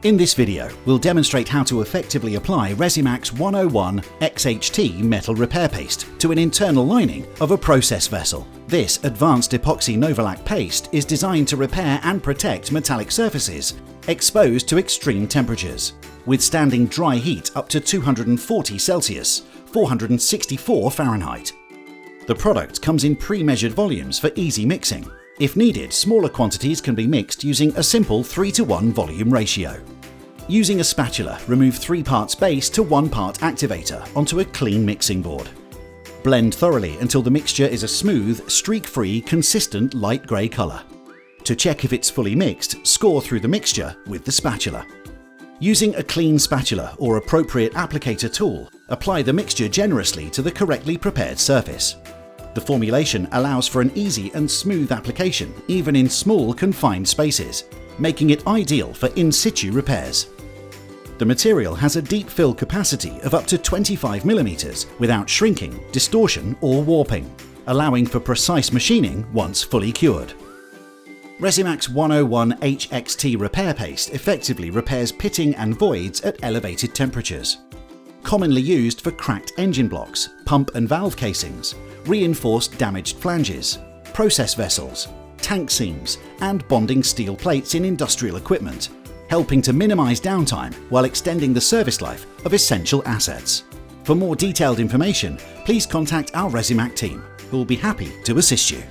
In this video, we'll demonstrate how to effectively apply Resimac's 101 XHT metal repair paste to an internal lining of a process vessel. This advanced epoxy Novolac paste is designed to repair and protect metallic surfaces exposed to extreme temperatures, withstanding dry heat up to 240 Celsius, 464 Fahrenheit. The product comes in pre-measured volumes for easy mixing. If needed, smaller quantities can be mixed using a simple 3:1 volume ratio. Using a spatula, remove 3 parts base to 1 part activator onto a clean mixing board. Blend thoroughly until the mixture is a smooth, streak-free, consistent light grey colour. To check if it's fully mixed, score through the mixture with the spatula. Using a clean spatula or appropriate applicator tool, apply the mixture generously to the correctly prepared surface. The formulation allows for an easy and smooth application, even in small, confined spaces, making it ideal for in-situ repairs. The material has a deep fill capacity of up to 25 mm without shrinking, distortion or warping, allowing for precise machining once fully cured. Resimac's 101 XHT repair paste effectively repairs pitting and voids at elevated temperatures. Commonly used for cracked engine blocks, pump and valve casings, reinforced damaged flanges, process vessels, tank seams, and bonding steel plates in industrial equipment, helping to minimize downtime while extending the service life of essential assets. For more detailed information, please contact our Resimac team, who will be happy to assist you.